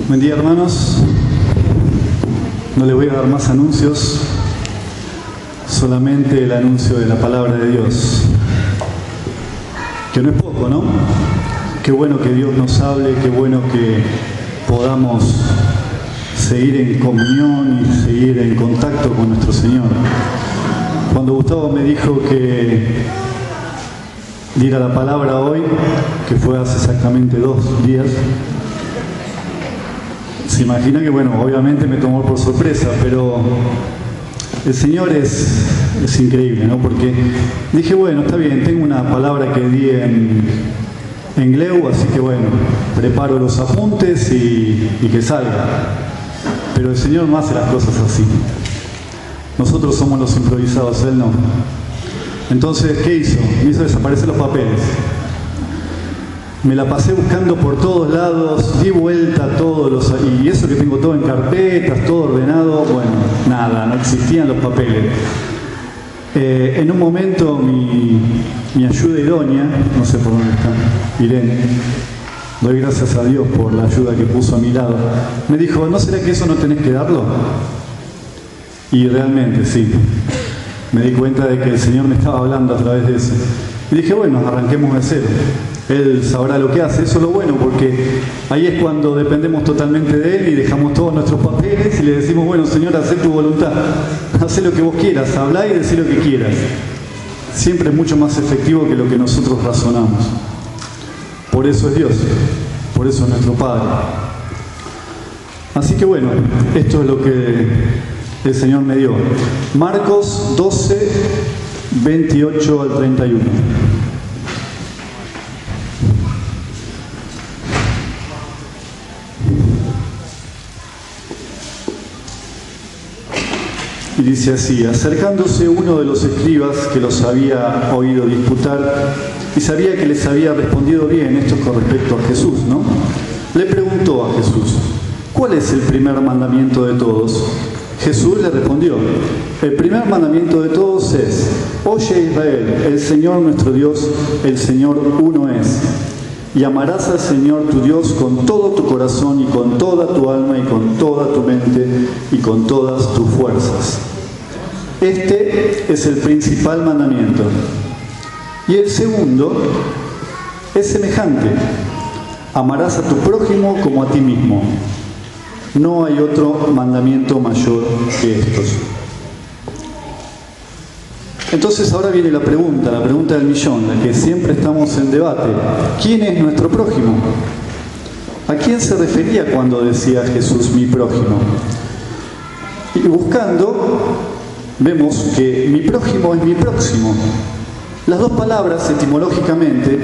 Buen día, hermanos. No les voy a dar más anuncios, solamente el anuncio de la palabra de Dios, que no es poco, ¿no? Qué bueno que Dios nos hable, qué bueno que podamos seguir en comunión y seguir en contacto con nuestro Señor. Cuando Gustavo me dijo que diera la palabra hoy, que fue hace exactamente 2 días, se imagina que, bueno, obviamente me tomó por sorpresa, pero el Señor es increíble, ¿no? Porque dije, bueno, está bien, tengo una palabra que di en Gleu, así que bueno, preparo los apuntes y que salga. Pero el Señor no hace las cosas así. Nosotros somos los improvisados, Él no. Entonces, ¿qué hizo? Me hizo desaparecer los papeles. Me la pasé buscando por todos lados, di vuelta a todos y eso que tengo todo en carpetas, todo ordenado, bueno, nada, no existían los papeles. En un momento mi ayuda idónea, no sé por dónde está, Irene, doy gracias a Dios por la ayuda que puso a mi lado, me dijo, ¿no será que eso no tenés que darlo? Y realmente sí, me di cuenta de que el Señor me estaba hablando a través de eso. Y dije, bueno, arranquemos de cero. Él sabrá lo que hace, eso es lo bueno, porque ahí es cuando dependemos totalmente de Él y dejamos todos nuestros papeles y le decimos, bueno, Señor, haz tu voluntad, haz lo que vos quieras, hablá y decí lo que quieras. Siempre es mucho más efectivo que lo que nosotros razonamos. Por eso es Dios, por eso es nuestro Padre. Así que bueno, esto es lo que el Señor me dio. Marcos 12, 28 al 31. Y dice así, acercándose uno de los escribas que los había oído disputar y sabía que les había respondido bien esto con respecto a Jesús, ¿no? Le preguntó a Jesús, ¿cuál es el primer mandamiento de todos? Jesús le respondió, el primer mandamiento de todos es, oye Israel, el Señor nuestro Dios, el Señor uno es. Y amarás al Señor tu Dios con todo tu corazón y con toda tu alma y con toda tu mente y con todas tus fuerzas. Este es el principal mandamiento. Y el segundo es semejante. Amarás a tu prójimo como a ti mismo. No hay otro mandamiento mayor que estos. Entonces ahora viene la pregunta del millón, la que siempre estamos en debate. ¿Quién es nuestro prójimo? ¿A quién se refería cuando decía Jesús mi prójimo? Y buscando, vemos que mi prójimo es mi próximo. Las dos palabras etimológicamente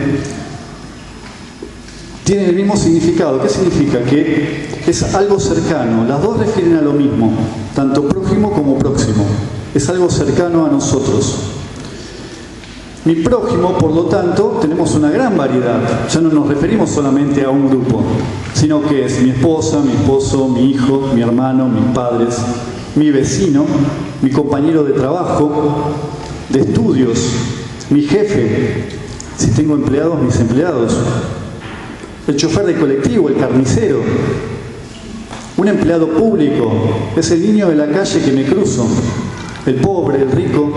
tienen el mismo significado. ¿Qué significa? Que es algo cercano. Las dos refieren a lo mismo, tanto prójimo como próximo. Es algo cercano a nosotros. Mi prójimo, por lo tanto, tenemos una gran variedad. Ya no nos referimos solamente a un grupo, sino que es mi esposa, mi esposo, mi hijo, mi hermano, mis padres, mi vecino, mi compañero de trabajo, de estudios, mi jefe, si tengo empleados, mis empleados, el chofer de colectivo, el carnicero, un empleado público, es el niño de la calle que me cruzo, el pobre, el rico,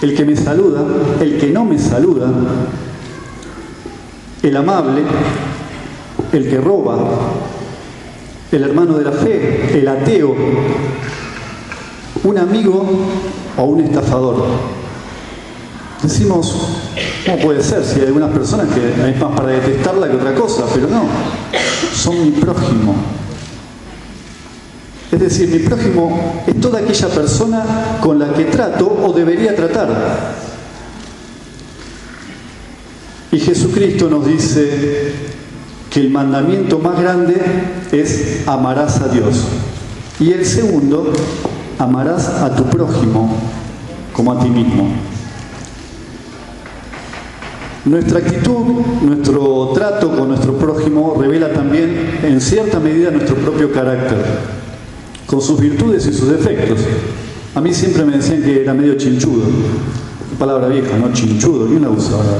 el que me saluda, el que no me saluda, el amable, el que roba, el hermano de la fe, el ateo, un amigo o un estafador. Decimos, ¿cómo puede ser? Si hay algunas personas que hay más para detestarla que otra cosa, pero no, son mi prójimo. Es decir, mi prójimo es toda aquella persona con la que trato o debería tratar. Y Jesucristo nos dice que el mandamiento más grande es amarás a Dios. Y el segundo, amarás a tu prójimo como a ti mismo. Nuestra actitud, nuestro trato con nuestro prójimo revela también en cierta medida nuestro propio carácter, con sus virtudes y sus defectos. A mí siempre me decían que era medio chinchudo. Palabra vieja, ¿no? Chinchudo, ¿quién la usa ahora?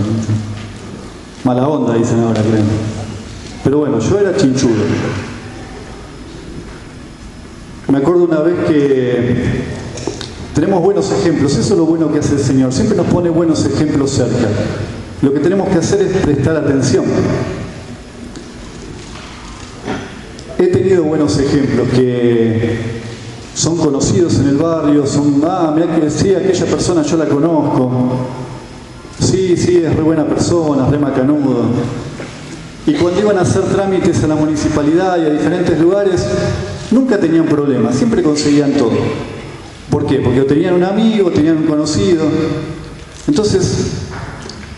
Mala onda, dicen ahora, creen. Pero bueno, yo era chinchudo. Me acuerdo una vez que tenemos buenos ejemplos, eso es lo bueno que hace el Señor, siempre nos pone buenos ejemplos cerca. Lo que tenemos que hacer es prestar atención. He tenido buenos ejemplos que son conocidos en el barrio, mirá que sí, aquella persona yo la conozco, sí, es re buena persona, re macanudo. Y cuando iban a hacer trámites a la municipalidad y a diferentes lugares, nunca tenían problemas, siempre conseguían todo. ¿Por qué? Porque tenían un amigo, tenían un conocido. Entonces,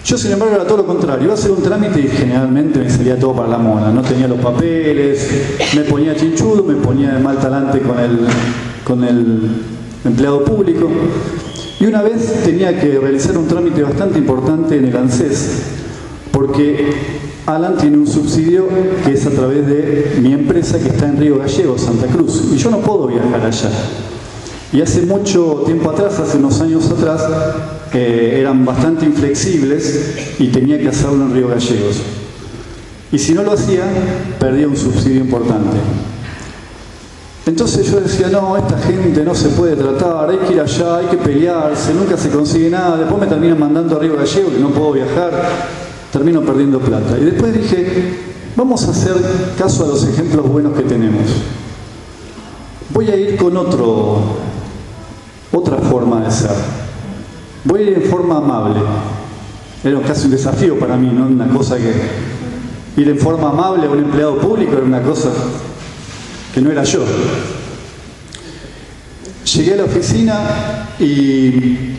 yo sin embargo era todo lo contrario. Iba a hacer un trámite y generalmente me salía todo para la mona. No tenía los papeles, me ponía chinchudo, me ponía de mal talante con el empleado público. Y una vez tenía que realizar un trámite bastante importante en el ANSES, porque Alan tiene un subsidio que es a través de mi empresa que está en Río Gallegos, Santa Cruz, y yo no puedo viajar allá. Y hace mucho tiempo atrás, hace unos años atrás, eran bastante inflexibles y tenía que hacerlo en Río Gallegos. Y si no lo hacía, perdía un subsidio importante. Entonces yo decía, no, esta gente no se puede tratar, hay que ir allá, hay que pelearse, nunca se consigue nada, después me terminan mandando a Río Gallegos, que no puedo viajar, termino perdiendo plata. Y después dije, vamos a hacer caso a los ejemplos buenos que tenemos. Voy a ir con otra forma de ser. Voy a ir en forma amable. Era casi un desafío para mí, ¿no? Una cosa que... Ir en forma amable a un empleado público era una cosa que no era yo. Llegué a la oficina y...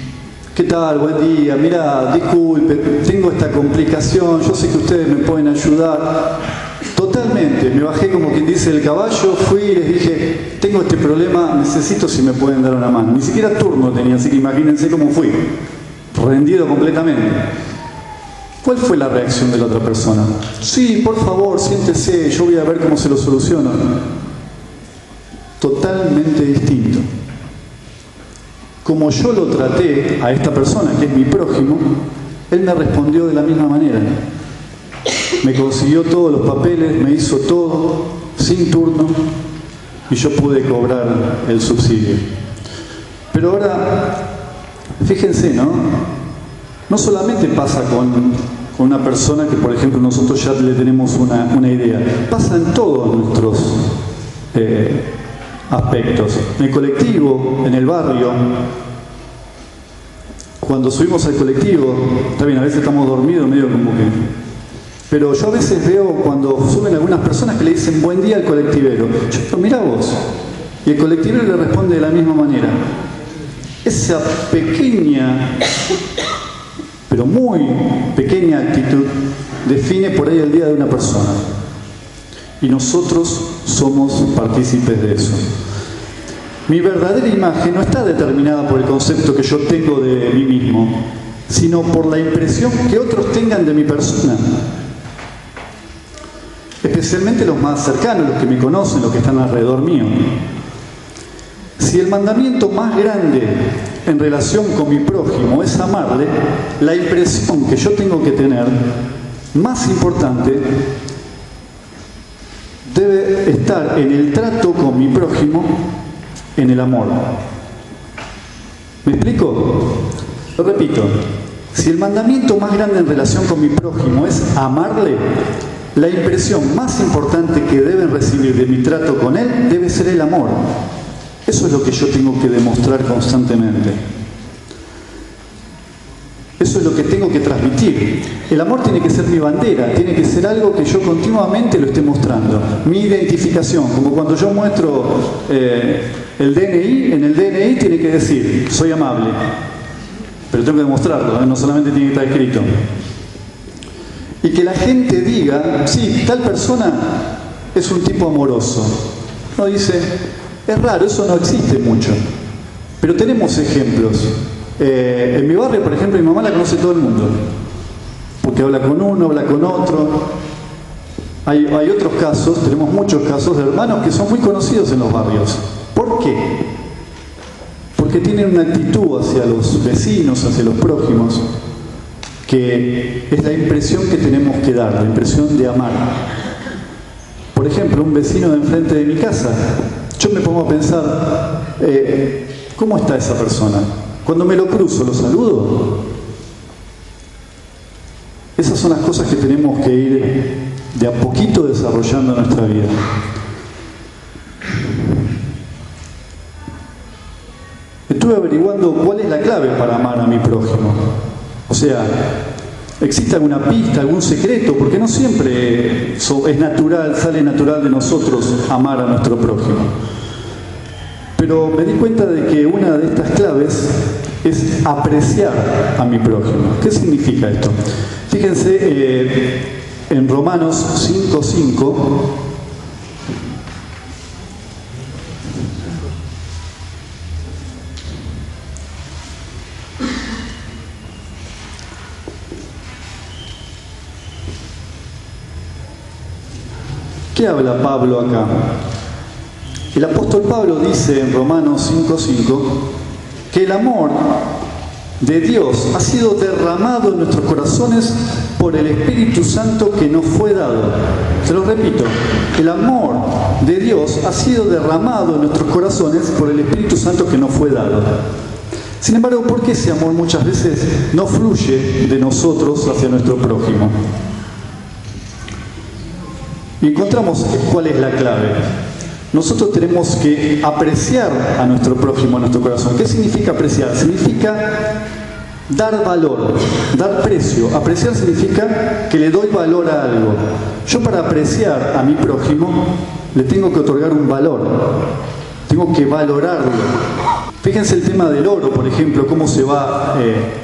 ¿Qué tal? Buen día. Mira, disculpe, tengo esta complicación, yo sé que ustedes me pueden ayudar. Totalmente, me bajé como quien dice del caballo, fui y les dije, tengo este problema, necesito si me pueden dar una mano. Ni siquiera turno tenía, así que imagínense cómo fui. Rendido completamente. ¿Cuál fue la reacción de la otra persona? Sí, por favor, siéntese, yo voy a ver cómo se lo soluciono. Totalmente distinto. Como yo lo traté a esta persona, que es mi prójimo, él me respondió de la misma manera. Me consiguió todos los papeles, me hizo todo, sin turno, y yo pude cobrar el subsidio. Pero ahora, fíjense, ¿no? No solamente pasa con una persona que, por ejemplo, nosotros ya le tenemos una idea. Pasa en todos nuestros aspectos. En el colectivo, en el barrio. Cuando subimos al colectivo, está bien, a veces estamos dormidos, medio como que... Pero yo a veces veo cuando suben algunas personas que le dicen buen día al colectivero. Yo digo, mirá vos. Y el colectivero le responde de la misma manera. Esa pequeña, pero muy pequeña actitud define por ahí el día de una persona. Y nosotros somos partícipes de eso. Mi verdadera imagen no está determinada por el concepto que yo tengo de mí mismo, sino por la impresión que otros tengan de mi persona. Especialmente los más cercanos, los que me conocen, los que están alrededor mío. Si el mandamiento más grande en relación con mi prójimo es amarle, la impresión que yo tengo que tener, más importante, debe estar en el trato con mi prójimo, en el amor. ¿Me explico? Lo repito. Si el mandamiento más grande en relación con mi prójimo es amarle, la impresión más importante que deben recibir de mi trato con él debe ser el amor. Eso es lo que yo tengo que demostrar constantemente. Eso es lo que tengo que transmitir. El amor tiene que ser mi bandera, tiene que ser algo que yo continuamente lo esté mostrando. Mi identificación, como cuando yo muestro el DNI, en el DNI tiene que decir, soy amable. Pero tengo que demostrarlo, no solamente tiene que estar escrito. Y que la gente diga, sí, tal persona es un tipo amoroso. Uno dice, es raro, eso no existe mucho. Pero tenemos ejemplos. En mi barrio, por ejemplo, mi mamá la conoce todo el mundo. Porque habla con uno, habla con otro. Hay otros casos, tenemos muchos casos de hermanos que son muy conocidos en los barrios. ¿Por qué? Porque tienen una actitud hacia los vecinos, hacia los prójimos, que es la impresión que tenemos que dar, la impresión de amar. Por por ejemplo, un vecino de enfrente de mi casa, yo me pongo a pensar, ¿cómo está esa persona? Cuando me lo cruzo, ¿lo saludo? Esas son las cosas que tenemos que ir de a poquito desarrollando en nuestra vida. Estuve averiguando cuál es la clave para amar a mi prójimo. O sea, ¿existe alguna pista, algún secreto? Porque no siempre es natural, sale natural de nosotros amar a nuestro prójimo. Pero me di cuenta de que una de estas claves es apreciar a mi prójimo. ¿Qué significa esto? Fíjense en Romanos 5:5. ¿Qué habla Pablo acá? El apóstol Pablo dice en Romanos 5:5 que el amor de Dios ha sido derramado en nuestros corazones por el Espíritu Santo que nos fue dado. Se lo repito, el amor de Dios ha sido derramado en nuestros corazones por el Espíritu Santo que nos fue dado. Sin embargo, ¿por qué ese amor muchas veces no fluye de nosotros hacia nuestro prójimo? Y encontramos cuál es la clave. Nosotros tenemos que apreciar a nuestro prójimo, a nuestro corazón. ¿Qué significa apreciar? Significa dar valor, dar precio. Apreciar significa que le doy valor a algo. Yo para apreciar a mi prójimo le tengo que otorgar un valor. Tengo que valorarlo. Fíjense el tema del oro, por ejemplo, cómo se va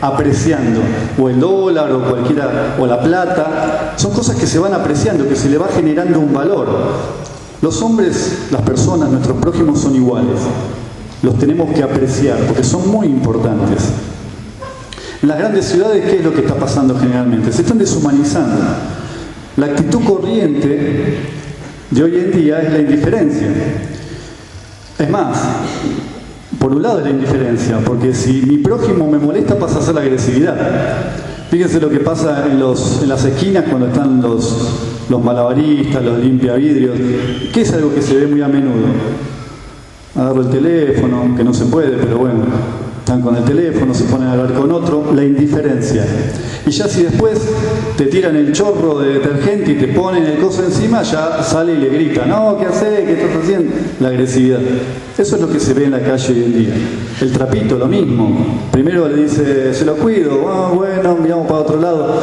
apreciando, o el dólar, o cualquiera, o la plata. Son cosas que se van apreciando, que se le va generando un valor. Los hombres, las personas, nuestros prójimos son iguales. Los tenemos que apreciar, porque son muy importantes. En las grandes ciudades, ¿qué es lo que está pasando generalmente? Se están deshumanizando. La actitud corriente de hoy en día es la indiferencia. Es más, por un lado es la indiferencia, porque si mi prójimo me molesta pasa a ser la agresividad. Fíjense lo que pasa en las esquinas cuando están los malabaristas, los limpiavidrios, que es algo que se ve muy a menudo. Agarro el teléfono, que no se puede, pero bueno, están con el teléfono, se ponen a hablar con otro, la indiferencia. Y ya si después te tiran el chorro de detergente y te ponen el coso encima, ya sale y le grita, no, ¿qué haces? ¿Qué estás haciendo? La agresividad. Eso es lo que se ve en la calle hoy en día. El trapito, lo mismo. Primero le dice, se lo cuido, bueno, miramos para otro lado.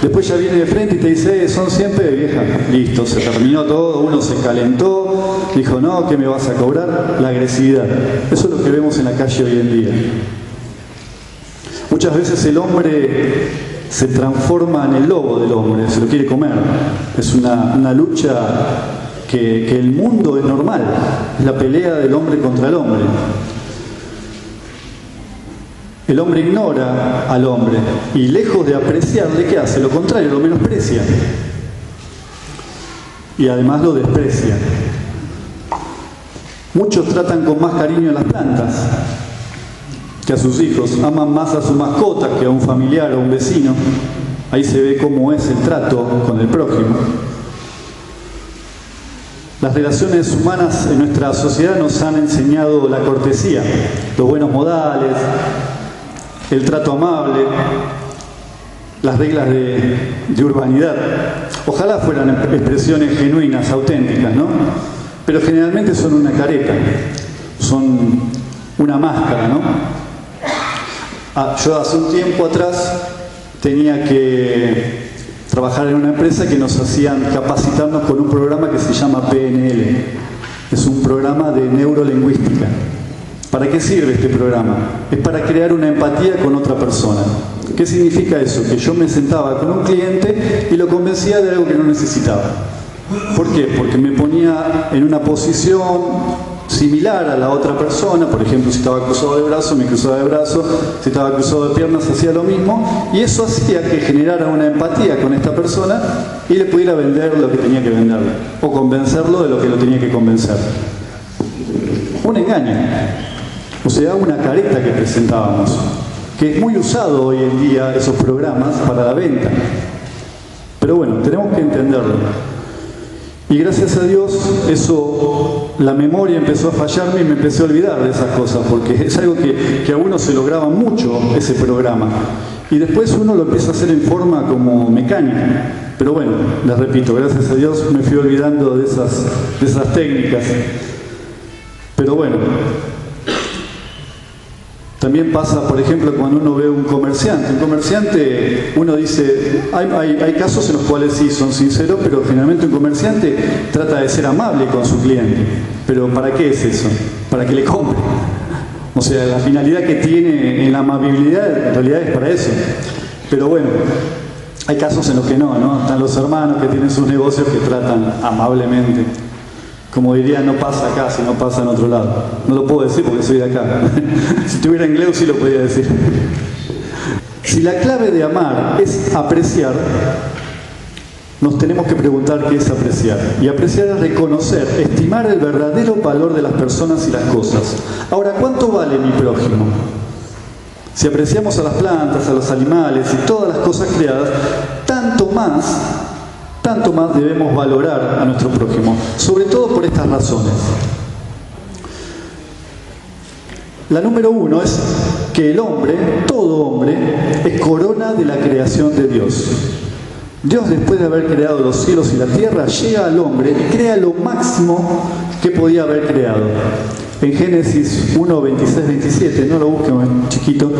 Después ya viene de frente y te dice, son siempre vieja. Listo, se terminó todo, uno se calentó, dijo, no, ¿qué me vas a cobrar? La agresividad. Eso es lo que vemos en la calle hoy en día. Muchas veces el hombre se transforma en el lobo del hombre, se lo quiere comer. Es una lucha que el mundo es normal, es la pelea del hombre contra el hombre. El hombre ignora al hombre y lejos de apreciarle, ¿qué hace? Lo contrario, lo menosprecia. Y además lo desprecia. Muchos tratan con más cariño a las plantas que a sus hijos, aman más a su mascota que a un familiar o un vecino. Ahí se ve cómo es el trato con el prójimo. Las relaciones humanas en nuestra sociedad nos han enseñado la cortesía, los buenos modales, el trato amable, las reglas de urbanidad. Ojalá fueran expresiones genuinas, auténticas, ¿no? Pero generalmente son una careta, son una máscara, ¿no? Yo hace un tiempo atrás tenía que trabajar en una empresa que nos hacían capacitarnos con un programa que se llama PNL. Es un programa de neurolingüística. ¿Para qué sirve este programa? Es para crear una empatía con otra persona. ¿Qué significa eso? Que yo me sentaba con un cliente y lo convencía de algo que no necesitaba. ¿Por qué? Porque me ponía en una posición similar a la otra persona. Por ejemplo, si estaba cruzado de brazo, me cruzaba de brazo. Si estaba cruzado de piernas, hacía lo mismo. Y eso hacía que generara una empatía con esta persona y le pudiera vender lo que tenía que venderle, o convencerlo de lo que lo tenía que convencer. Un engaño. O sea, una careta que presentábamos, que es muy usado hoy en día esos programas para la venta. Pero bueno, tenemos que entenderlo. Y gracias a Dios, la memoria empezó a fallarme y me empecé a olvidar de esas cosas, porque es algo que a uno se lo graba mucho, ese programa. Y después uno lo empieza a hacer en forma como mecánica. Pero bueno, les repito, gracias a Dios me fui olvidando de esas técnicas. Pero bueno, también pasa, por ejemplo, cuando uno ve un comerciante. Un comerciante, uno dice, hay casos en los cuales sí son sinceros, pero generalmente un comerciante trata de ser amable con su cliente. Pero ¿para qué es eso? Para que le compre. O sea, la finalidad que tiene en la amabilidad en realidad es para eso. Pero bueno, hay casos en los que no. Están los hermanos que tienen sus negocios que tratan amablemente. Como diría, no pasa acá, sino pasa en otro lado. No lo puedo decir porque soy de acá. Si tuviera inglés sí lo podría decir. Si la clave de amar es apreciar, nos tenemos que preguntar qué es apreciar. Y apreciar es reconocer, estimar el verdadero valor de las personas y las cosas. Ahora, ¿cuánto vale mi prójimo? Si apreciamos a las plantas, a los animales y todas las cosas creadas, tanto más debemos valorar a nuestro prójimo, sobre todo por estas razones. La número 1 es que el hombre, todo hombre, es corona de la creación de Dios. Dios, después de haber creado los cielos y la tierra, llega al hombre y crea lo máximo que podía haber creado. En Génesis 1, 26, 27, no lo busquen, es chiquito,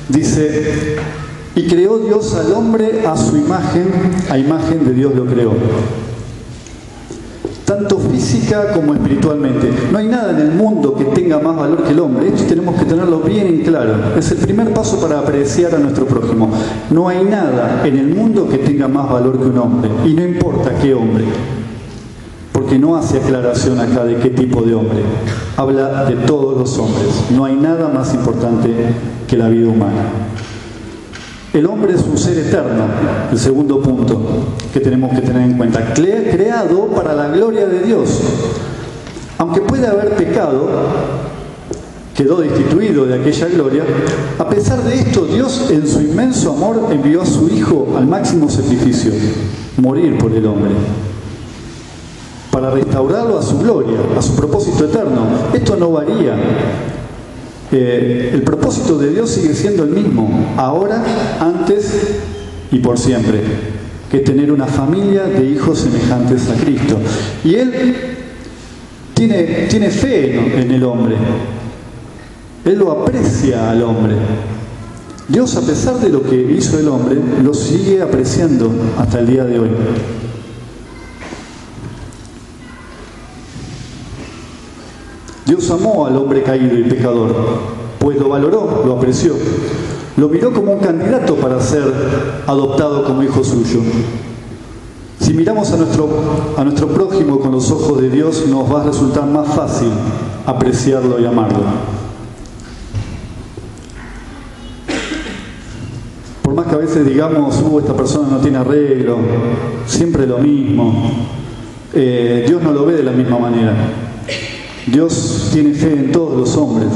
dice: y creó Dios al hombre a su imagen, a imagen de Dios lo creó. Tanto física como espiritualmente. No hay nada en el mundo que tenga más valor que el hombre. Esto tenemos que tenerlo bien en claro. Es el primer paso para apreciar a nuestro prójimo. No hay nada en el mundo que tenga más valor que un hombre. Y no importa qué hombre. Porque no hace aclaración acá de qué tipo de hombre. Habla de todos los hombres. No hay nada más importante que la vida humana. El hombre es un ser eterno, el segundo punto que tenemos que tener en cuenta, creado para la gloria de Dios. Aunque puede haber pecado, quedó destituido de aquella gloria, a pesar de esto Dios en su inmenso amor envió a su Hijo al máximo sacrificio, morir por el hombre, para restaurarlo a su gloria, a su propósito eterno. Esto no varía. El propósito de Dios sigue siendo el mismo, ahora, antes y por siempre, que es tener una familia de hijos semejantes a Cristo. Y Él tiene fe en el hombre, Él lo aprecia al hombre. Dios, a pesar de lo que hizo el hombre, lo sigue apreciando hasta el día de hoy. Dios amó al hombre caído y pecador, pues lo valoró, lo apreció. Lo miró como un candidato para ser adoptado como hijo suyo. Si miramos a nuestro prójimo con los ojos de Dios, nos va a resultar más fácil apreciarlo y amarlo. Por más que a veces digamos, esta persona no tiene arreglo, siempre lo mismo, Dios no lo ve de la misma manera. Dios tiene fe en todos los hombres,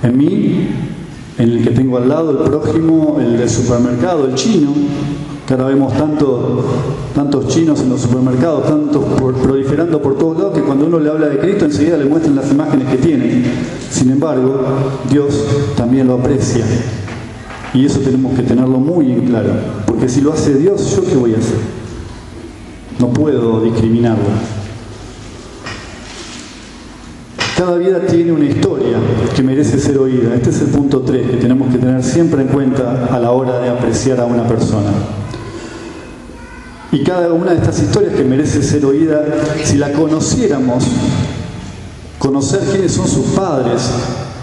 en mí, en el que tengo al lado, el prójimo, el del supermercado, el chino, que ahora vemos tantos chinos en los supermercados, tantos proliferando por todos lados, que cuando uno le habla de Cristo enseguida le muestran las imágenes que tienen. Sin embargo, Dios también lo aprecia, y eso tenemos que tenerlo muy en claro, porque si lo hace Dios, ¿yo qué voy a hacer? No puedo discriminarlo. Cada vida tiene una historia que merece ser oída. Este es el punto 3 que tenemos que tener siempre en cuenta a la hora de apreciar a una persona. Y cada una de estas historias que merece ser oída, si la conociéramos, conocer quiénes son sus padres,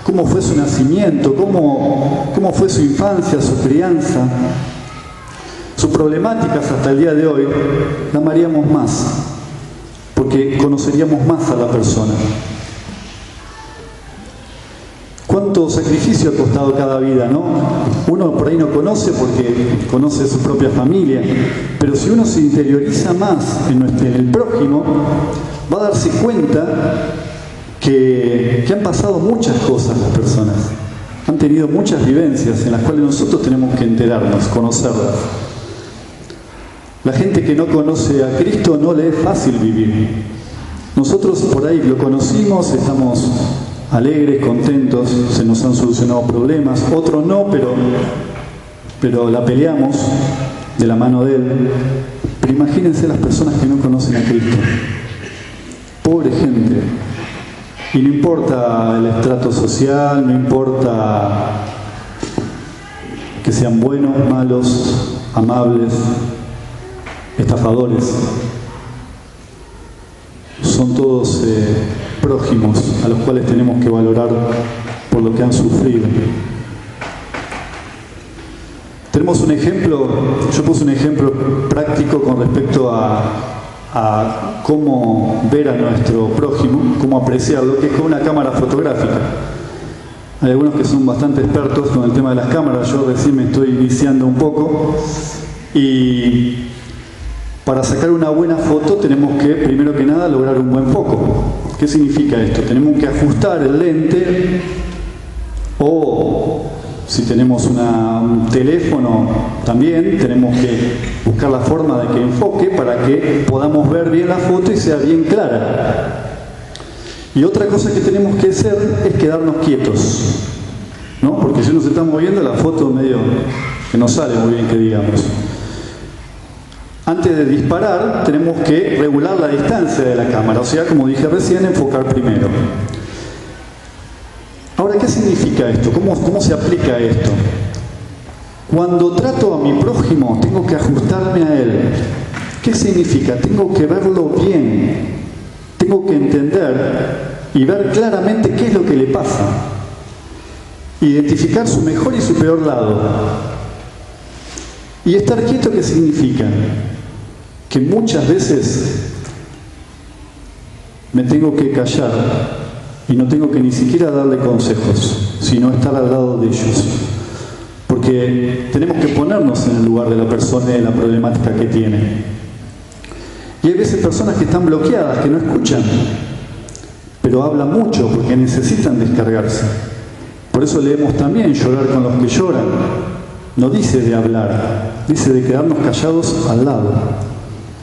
cómo fue su nacimiento, cómo fue su infancia, su crianza, sus problemáticas hasta el día de hoy, la amaríamos más, porque conoceríamos más a la persona. ¿Cuánto sacrificio ha costado cada vida, no? Uno por ahí no conoce porque conoce su propia familia, pero si uno se interioriza más en el prójimo, va a darse cuenta que han pasado muchas cosas las personas. Han tenido muchas vivencias en las cuales nosotros tenemos que enterarnos, conocerlas. La gente que no conoce a Cristo no le es fácil vivir. Nosotros por ahí lo conocimos, estamos alegres, contentos, se nos han solucionado problemas, otros no, pero la peleamos de la mano de Él. Pero imagínense las personas que no conocen a Cristo. Pobre gente. Y no importa el estrato social, no importa que sean buenos, malos, amables, estafadores. Son todos prójimos a los cuales tenemos que valorar por lo que han sufrido. Tenemos un ejemplo, yo puse un ejemplo práctico con respecto a cómo ver a nuestro prójimo, cómo apreciarlo, que es con una cámara fotográfica. Hay algunos que son bastante expertos con el tema de las cámaras, yo recién me estoy iniciando un poco, y para sacar una buena foto tenemos que, primero que nada, lograr un buen foco. ¿Qué significa esto? Tenemos que ajustar el lente, o si tenemos un teléfono también, tenemos que buscar la forma de que enfoque para que podamos ver bien la foto y sea bien clara. Y otra cosa que tenemos que hacer es quedarnos quietos, ¿no? Porque si nos estamos moviendo, la foto medio que no sale muy bien, que digamos. Antes de disparar, tenemos que regular la distancia de la cámara, o sea, como dije recién, enfocar primero. Ahora, ¿qué significa esto? ¿Cómo se aplica esto? Cuando trato a mi prójimo, tengo que ajustarme a él. ¿Qué significa? Tengo que verlo bien. Tengo que entender y ver claramente qué es lo que le pasa. Identificar su mejor y su peor lado. Y estar quieto, ¿qué significa? Que muchas veces me tengo que callar y no tengo que ni siquiera darle consejos, sino estar al lado de ellos. Porque tenemos que ponernos en el lugar de la persona y de la problemática que tiene. Y hay veces personas que están bloqueadas, que no escuchan, pero hablan mucho porque necesitan descargarse. Por eso leemos también llorar con los que lloran. No dice de hablar, dice de quedarnos callados al lado.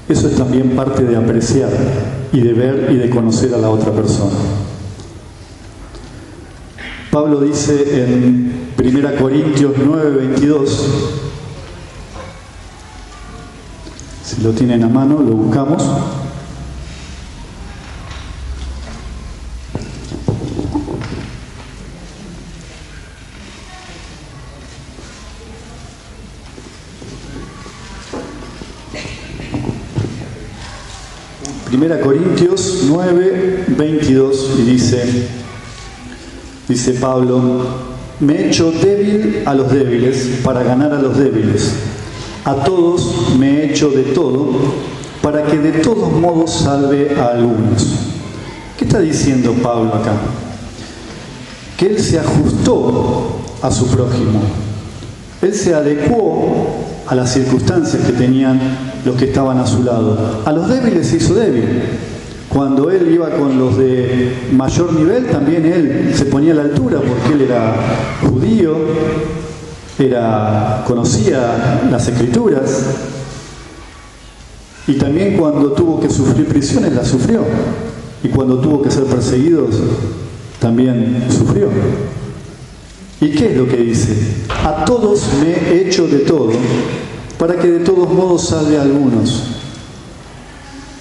Eso es también parte de apreciar y de ver y de conocer a la otra persona. Pablo dice en 1 Corintios 9:22, si lo tienen a mano, lo buscamos. Primera Corintios 9:22, y dice Pablo: me he hecho débil a los débiles para ganar a los débiles. A todos me he hecho de todo para que de todos modos salve a algunos. ¿Qué está diciendo Pablo acá? Que él se ajustó a su prójimo. Él se adecuó a las circunstancias que tenían los que estaban a su lado. A los débiles se hizo débil. Cuando él iba con los de mayor nivel, también él se ponía a la altura porque él era judío, conocía las escrituras, y también cuando tuvo que sufrir prisiones las sufrió, y cuando tuvo que ser perseguido también sufrió. ¿Y qué es lo que dice? A todos me he hecho de todo para que de todos modos salve a algunos.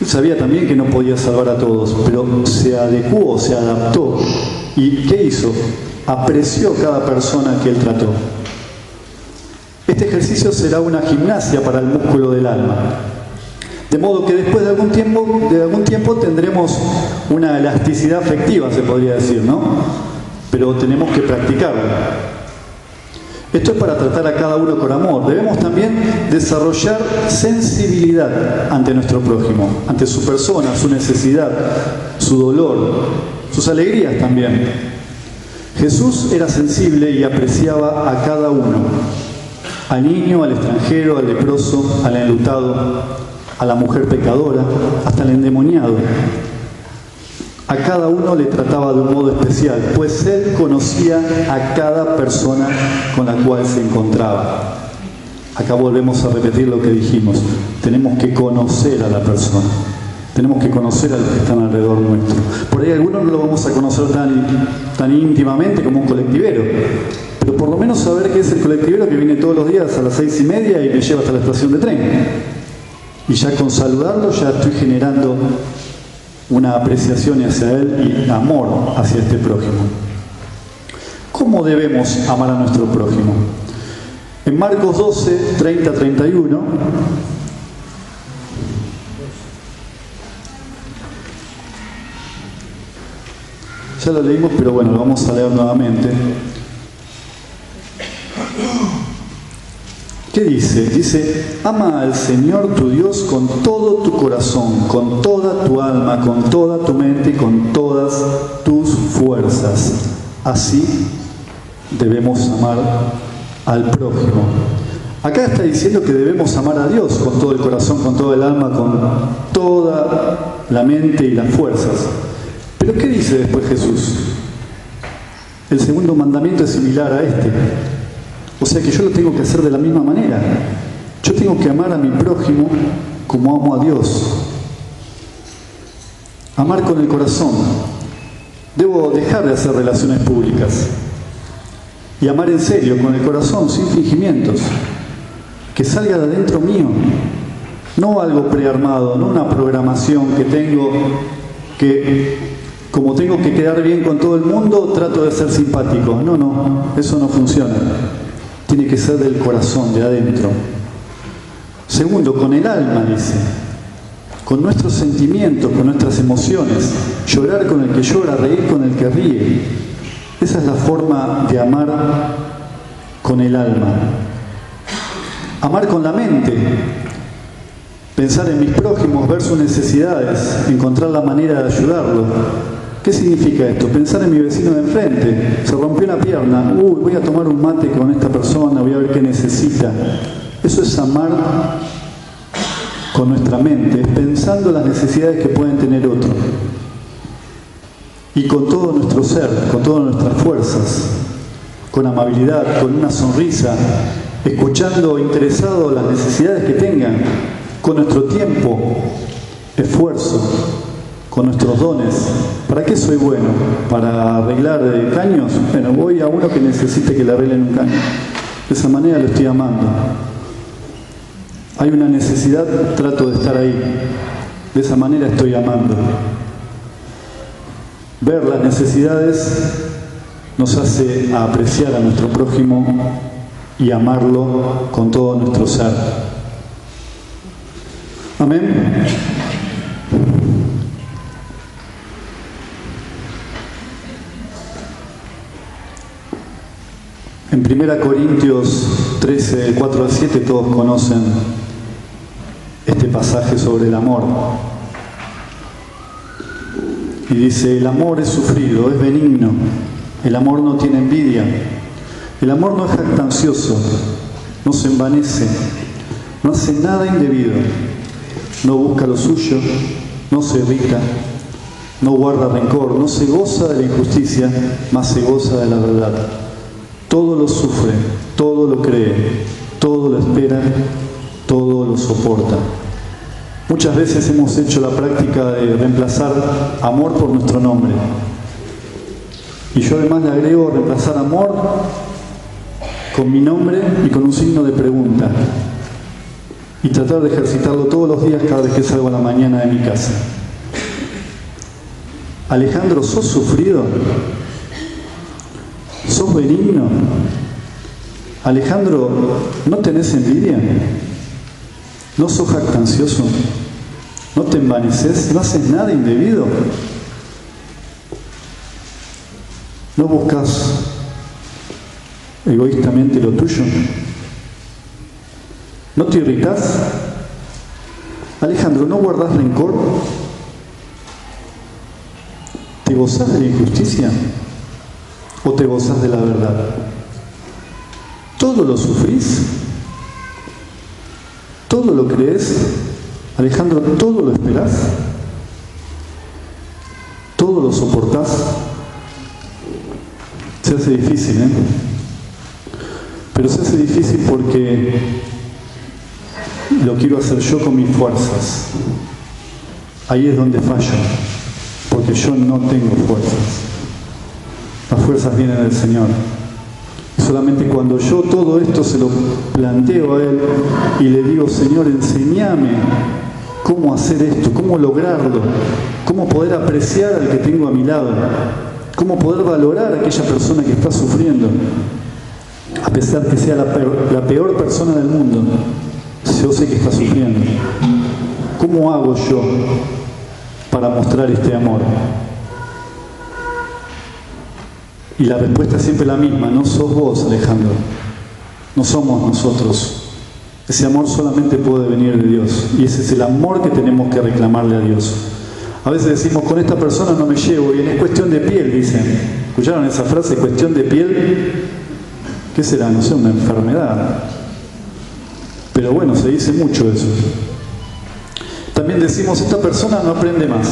Él sabía también que no podía salvar a todos, pero se adecuó, se adaptó. ¿Y qué hizo? Apreció cada persona que él trató. Este ejercicio será una gimnasia para el músculo del alma. De modo que después de algún tiempo tendremos una elasticidad afectiva, se podría decir, ¿no? Pero tenemos que practicarlo. Esto es para tratar a cada uno con amor. Debemos también desarrollar sensibilidad ante nuestro prójimo, ante su persona, su necesidad, su dolor, sus alegrías también. Jesús era sensible y apreciaba a cada uno, al niño, al extranjero, al leproso, al enlutado, a la mujer pecadora, hasta al endemoniado. A cada uno le trataba de un modo especial, pues él conocía a cada persona con la cual se encontraba. Acá volvemos a repetir lo que dijimos. Tenemos que conocer a la persona. Tenemos que conocer a los que están alrededor nuestro. Por ahí algunos no lo vamos a conocer tan íntimamente como un colectivero. Pero por lo menos saber que es el colectivero que viene todos los días a las 6:30 y me lleva hasta la estación de tren. Y ya con saludarlo ya estoy generando una apreciación hacia él y amor hacia este prójimo. ¿Cómo debemos amar a nuestro prójimo? En Marcos 12, 30-31, ya lo leímos, pero bueno, lo vamos a leer nuevamente. ¿Qué dice? Dice, ama al Señor tu Dios con todo tu corazón, con toda tu alma, con toda tu mente y con todas tus fuerzas. Así debemos amar al prójimo. Acá está diciendo que debemos amar a Dios con todo el corazón, con todo el alma, con toda la mente y las fuerzas. ¿Pero qué dice después Jesús? El segundo mandamiento es similar a este. O sea que yo lo tengo que hacer de la misma manera. Yo tengo que amar a mi prójimo como amo a Dios. Amar con el corazón. Debo dejar de hacer relaciones públicas y amar en serio, con el corazón, sin fingimientos. Que salga de adentro mío. No algo prearmado, no una programación que tengo que, como tengo que quedar bien con todo el mundo, trato de ser simpático. No, eso no funciona. Tiene que ser del corazón, de adentro. Segundo, con el alma, dice. Con nuestros sentimientos, con nuestras emociones. Llorar con el que llora, reír con el que ríe. Esa es la forma de amar con el alma. Amar con la mente. Pensar en mis prójimos, ver sus necesidades, encontrar la manera de ayudarlo. ¿Qué significa esto? Pensar en mi vecino de enfrente. Se rompió una pierna. Voy a tomar un mate con esta persona, voy a ver qué necesita. Eso es amar con nuestra mente, pensando las necesidades que pueden tener otros. Y con todo nuestro ser, con todas nuestras fuerzas, con amabilidad, con una sonrisa, escuchando interesado las necesidades que tengan, con nuestro tiempo, esfuerzo, con nuestros dones. ¿Para qué soy bueno? ¿Para arreglar caños? Bueno, voy a uno que necesite que le arreglen un caño. De esa manera lo estoy amando. Hay una necesidad, trato de estar ahí. De esa manera estoy amando. Ver las necesidades nos hace apreciar a nuestro prójimo y amarlo con todo nuestro ser. Amén. En 1 Corintios 13, 4-7, todos conocen este pasaje sobre el amor. Y dice, el amor es sufrido, es benigno, el amor no tiene envidia, el amor no es jactancioso, no se envanece, no hace nada indebido, no busca lo suyo, no se irrita, no guarda rencor, no se goza de la injusticia, mas se goza de la verdad. Todo lo sufre, todo lo cree, todo lo espera, todo lo soporta. Muchas veces hemos hecho la práctica de reemplazar amor por nuestro nombre. Y yo además le agrego reemplazar amor con mi nombre y con un signo de pregunta. Y tratar de ejercitarlo todos los días cada vez que salgo a la mañana de mi casa. Alejandro, ¿sos sufrido? ¿Sos benigno? Alejandro, ¿no tenés envidia? ¿No sos jactancioso? ¿No te envaneces? ¿No haces nada indebido? ¿No buscas egoístamente lo tuyo? ¿No te irritás? Alejandro, ¿no guardás rencor? ¿Te gozás de la injusticia? ¿O te gozás de la verdad? ¿Todo lo sufrís? ¿Todo lo crees? Alejandro, ¿todo lo esperás? ¿Todo lo soportás? Se hace difícil, ¿eh? Pero se hace difícil porque lo quiero hacer yo con mis fuerzas. Ahí es donde fallo, porque yo no tengo fuerzas. Las fuerzas vienen del Señor. Y solamente cuando yo todo esto se lo planteo a Él y le digo, Señor, enséñame cómo hacer esto, cómo lograrlo, cómo poder apreciar al que tengo a mi lado, cómo poder valorar a aquella persona que está sufriendo, a pesar que sea la peor persona del mundo, yo sé que está sufriendo. ¿Cómo hago yo para mostrar este amor? Y la respuesta es siempre la misma, no sos vos, Alejandro, no somos nosotros. Ese amor solamente puede venir de Dios, y ese es el amor que tenemos que reclamarle a Dios. A veces decimos, con esta persona no me llevo, y es cuestión de piel, dicen. ¿Escucharon esa frase, cuestión de piel? ¿Qué será? No sé, una enfermedad. Pero bueno, se dice mucho eso. También decimos, esta persona no aprende más.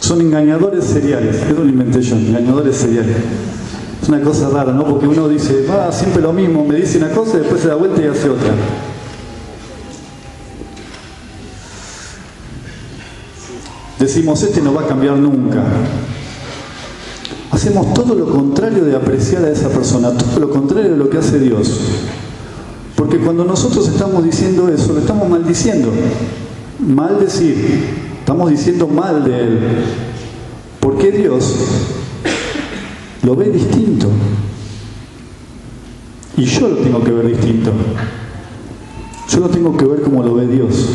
Son engañadores seriales. Eso lo inventé yo, engañadores seriales. Es una cosa rara, ¿no? Porque uno dice, siempre lo mismo, me dice una cosa y después se da vuelta y hace otra. Decimos, este no va a cambiar nunca. Hacemos todo lo contrario de apreciar a esa persona, todo lo contrario de lo que hace Dios. Porque cuando nosotros estamos diciendo eso, lo estamos maldiciendo. Maldecir. Estamos diciendo mal de Él. Porque Dios lo ve distinto. Y yo lo tengo que ver distinto. Yo lo tengo que ver como lo ve Dios.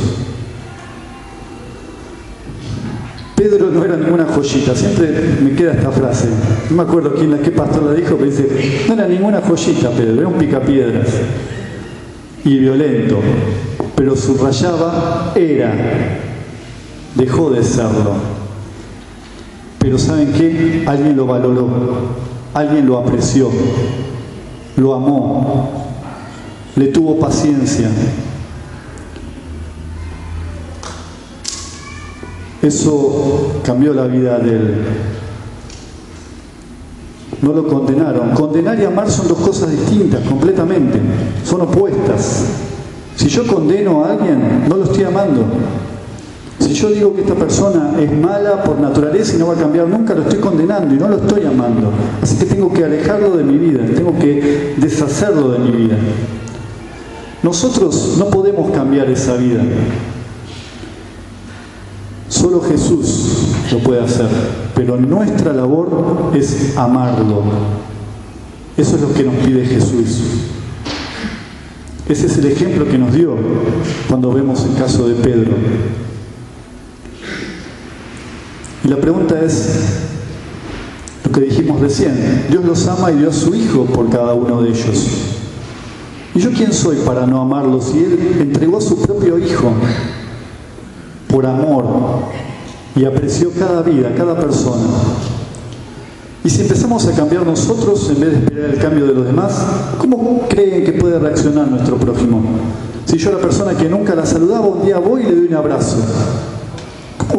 Pedro no era ninguna joyita, siempre me queda esta frase. No me acuerdo qué pastor la dijo, pero dice, no era ninguna joyita Pedro, era un picapiedras. Y violento, pero subrayaba era, dejó de serlo. Pero ¿saben qué? Alguien lo valoró, alguien lo apreció, lo amó, le tuvo paciencia. Eso cambió la vida de él. No lo condenaron. Condenar y amar son dos cosas distintas, completamente. Son opuestas. Si yo condeno a alguien, no lo estoy amando. Si yo digo que esta persona es mala por naturaleza y no va a cambiar nunca, lo estoy condenando y no lo estoy amando. Así que tengo que alejarlo de mi vida, tengo que deshacerlo de mi vida. Nosotros no podemos cambiar esa vida. Solo Jesús lo puede hacer, pero nuestra labor es amarlo. Eso es lo que nos pide Jesús. Ese es el ejemplo que nos dio cuando vemos el caso de Pedro. Y la pregunta es lo que dijimos recién. Dios los ama y dio a su Hijo por cada uno de ellos. ¿Y yo quién soy para no amarlos? Si Él entregó a su propio Hijo por amor y apreció cada vida, cada persona. Y si empezamos a cambiar nosotros en vez de esperar el cambio de los demás, ¿cómo creen que puede reaccionar nuestro prójimo? Si yo a la persona que nunca la saludaba, un día voy y le doy un abrazo,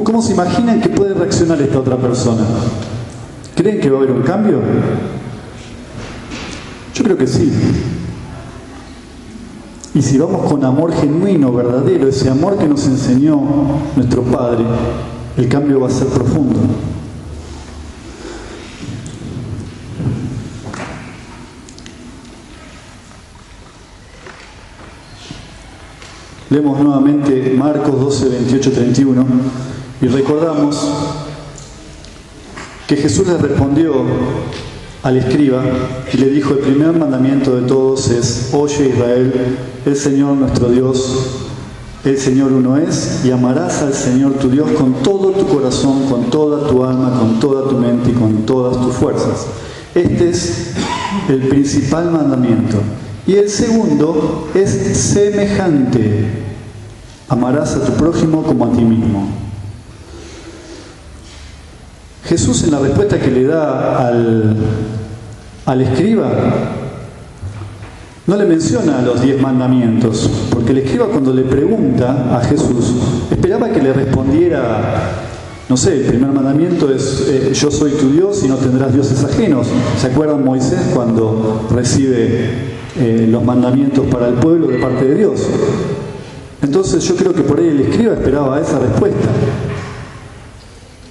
¿cómo se imaginan que puede reaccionar esta otra persona? ¿Creen que va a haber un cambio? Yo creo que sí. Y si vamos con amor genuino, verdadero, ese amor que nos enseñó nuestro Padre, el cambio va a ser profundo. Leemos nuevamente Marcos 12, 28, 31 y recordamos que Jesús le respondió al escriba y le dijo: el primer mandamiento de todos es: oye Israel, el Señor nuestro Dios, el Señor uno es, y amarás al Señor tu Dios con todo tu corazón, con toda tu alma, con toda tu mente y con todas tus fuerzas. Este es el principal mandamiento. Y el segundo es semejante: amarás a tu prójimo como a ti mismo. Jesús, en la respuesta que le da al escriba, no le menciona los 10 mandamientos, porque el escriba, cuando le pregunta a Jesús, esperaba que le respondiera, no sé, el primer mandamiento es yo soy tu Dios y no tendrás dioses ajenos. ¿Se acuerdan Moisés cuando recibe los mandamientos para el pueblo de parte de Dios? Entonces yo creo que por ahí el escriba esperaba esa respuesta.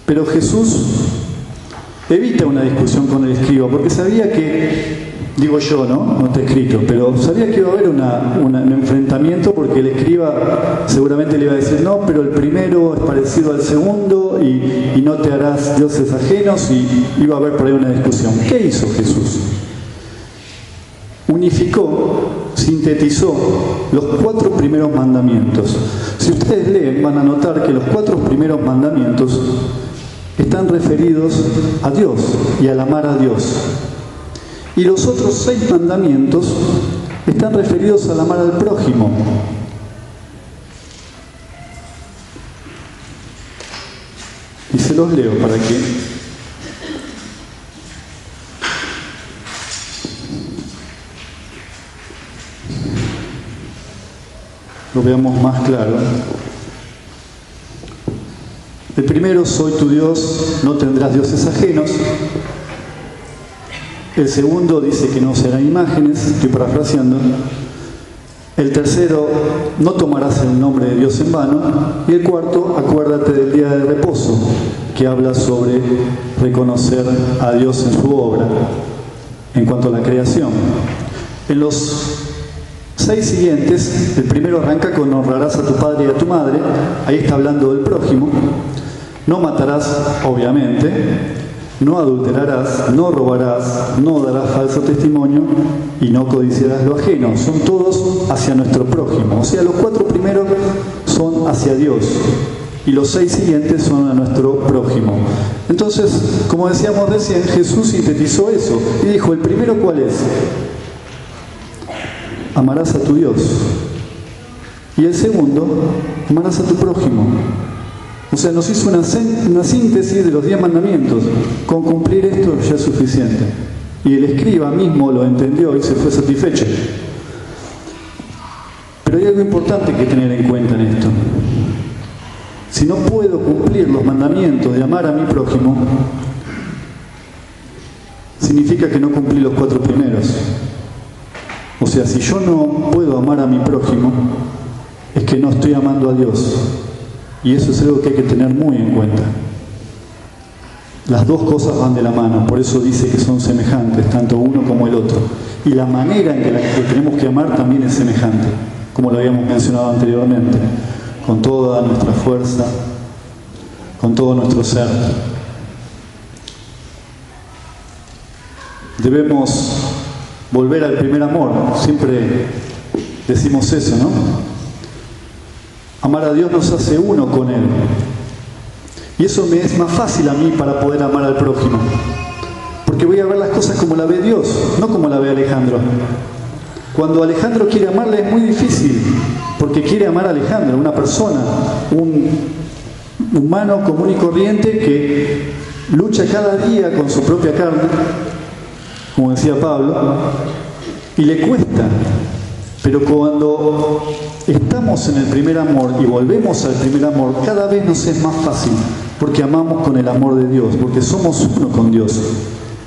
Pero Jesús evita una discusión con el escriba, porque sabía que, digo yo, no está escrito, pero sabía que iba a haber un enfrentamiento, porque el escriba seguramente le iba a decir, no, pero el primero es parecido al segundo y no te harás dioses ajenos, y iba a haber por ahí una discusión. ¿Qué hizo Jesús? Unificó, sintetizó los 4 primeros mandamientos. Si ustedes leen, van a notar que los 4 primeros mandamientos están referidos a Dios y al amar a Dios. Y los otros 6 mandamientos están referidos al amar al prójimo. Y se los leo para que lo veamos más claro. El primero, soy tu Dios, no tendrás dioses ajenos. El segundo dice que no serán imágenes, estoy parafraseando. El tercero, no tomarás el nombre de Dios en vano. Y el cuarto, acuérdate del día de reposo, que habla sobre reconocer a Dios en su obra, en cuanto a la creación. En los 6 siguientes, el primero arranca con honrarás a tu padre y a tu madre. Ahí está hablando del prójimo. No matarás, obviamente, no adulterarás, no robarás, no darás falso testimonio y no codiciarás lo ajeno. Son todos hacia nuestro prójimo. O sea, los 4 primeros son hacia Dios y los 6 siguientes son a nuestro prójimo. Entonces, como decíamos recién, Jesús sintetizó eso y dijo, ¿el primero cuál es? Amarás a tu Dios. Y el segundo, amarás a tu prójimo. O sea, nos hizo una síntesis de los 10 mandamientos. Con cumplir esto ya es suficiente. Y el escriba mismo lo entendió y se fue satisfecho. Pero hay algo importante que tener en cuenta en esto. Si no puedo cumplir los mandamientos de amar a mi prójimo, significa que no cumplí los 4 primeros. O sea, si yo no puedo amar a mi prójimo, es que no estoy amando a Dios. Y eso es algo que hay que tener muy en cuenta. Las dos cosas van de la mano, por eso dice que son semejantes, tanto uno como el otro. Y la manera en que la que tenemos que amar también es semejante, como lo habíamos mencionado anteriormente, con toda nuestra fuerza, con todo nuestro ser. Debemos volver al primer amor, siempre decimos eso, ¿no? Amar a Dios nos hace uno con Él. Y eso me es más fácil a mí para poder amar al prójimo. Porque voy a ver las cosas como la ve Dios, no como la ve Alejandro. Cuando Alejandro quiere amarle es muy difícil, porque quiere amar a Alejandro, una persona, un humano común y corriente que lucha cada día con su propia carne, como decía Pablo, y le cuesta. Pero cuando estamos en el primer amor y volvemos al primer amor, cada vez nos es más fácil, porque amamos con el amor de Dios, porque somos uno con Dios.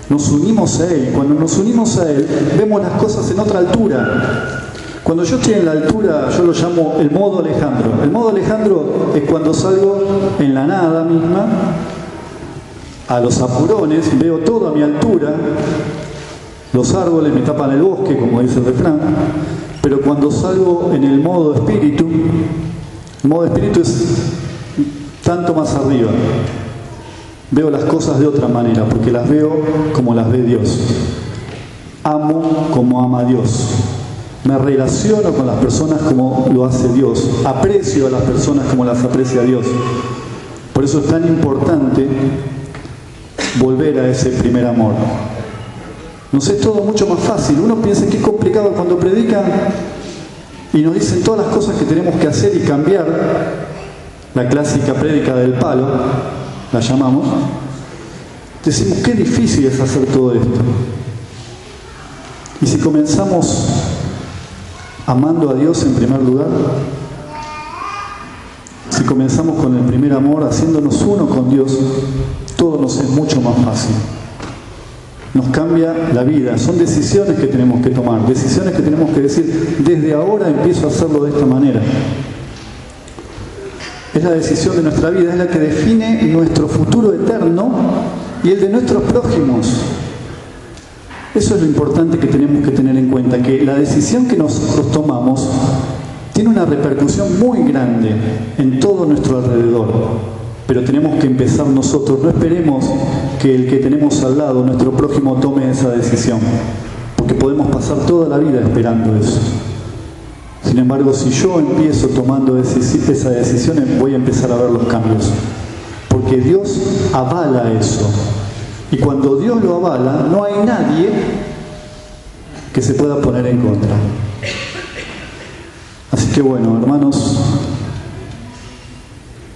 Nos unimos a Él. Cuando nos unimos a Él, vemos las cosas en otra altura. Cuando yo estoy en la altura, yo lo llamo el modo Alejandro. El modo Alejandro es cuando salgo en la nada misma, a los apurones, veo todo a mi altura, los árboles me tapan el bosque, como dice el refrán. Pero cuando salgo en el modo espíritu es tanto más arriba. Veo las cosas de otra manera, porque las veo como las ve Dios. Amo como ama Dios. Me relaciono con las personas como lo hace Dios. Aprecio a las personas como las aprecia Dios. Por eso es tan importante volver a ese primer amor. Nos es todo mucho más fácil. Uno piensa que es complicado cuando predican y nos dicen todas las cosas que tenemos que hacer y cambiar. La clásica prédica del palo, la llamamos. Decimos, qué difícil es hacer todo esto. Y si comenzamos amando a Dios en primer lugar, si comenzamos con el primer amor, haciéndonos uno con Dios, todo nos es mucho más fácil. Nos cambia la vida. Son decisiones que tenemos que tomar, decisiones que tenemos que decir, desde ahora empiezo a hacerlo de esta manera. Es la decisión de nuestra vida, es la que define nuestro futuro eterno y el de nuestros prójimos. Eso es lo importante que tenemos que tener en cuenta, que la decisión que nosotros tomamos tiene una repercusión muy grande en todo nuestro alrededor. Pero tenemos que empezar nosotros, no esperemos que el que tenemos al lado, nuestro prójimo, tome esa decisión, porque podemos pasar toda la vida esperando eso. Sin embargo, si yo empiezo tomando esa decisión, voy a empezar a ver los cambios, porque Dios avala eso. Y cuando Dios lo avala, no hay nadie que se pueda poner en contra. Así que bueno, hermanos,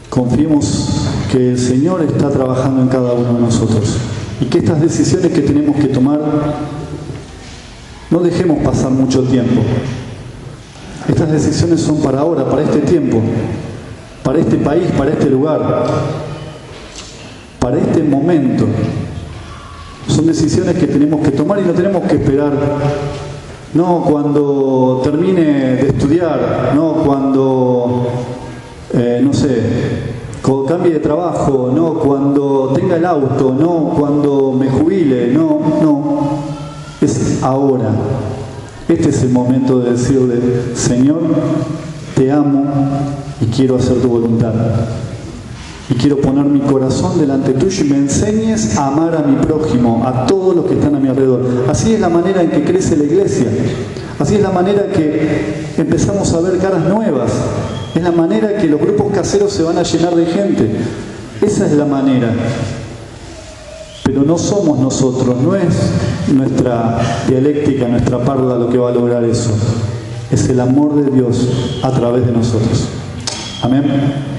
confiemos que el Señor está trabajando en cada uno de nosotros y que estas decisiones que tenemos que tomar no dejemos pasar mucho tiempo. Estas decisiones son para ahora, para este tiempo, para este país, para este lugar, para este momento. Son decisiones que tenemos que tomar y no tenemos que esperar, no cuando termine de estudiar, no cuando, no sé, cambie de trabajo, no cuando tenga el auto, no cuando me jubile, no, es ahora. Este es el momento de decirle: Señor, te amo y quiero hacer tu voluntad. Y quiero poner mi corazón delante tuyo y me enseñes a amar a mi prójimo, a todos los que están a mi alrededor. Así es la manera en que crece la iglesia. Así es la manera que empezamos a ver caras nuevas. Es la manera que los grupos caseros se van a llenar de gente. Esa es la manera. Pero no somos nosotros, no es nuestra dialéctica, nuestra parla lo que va a lograr eso. Es el amor de Dios a través de nosotros. Amén.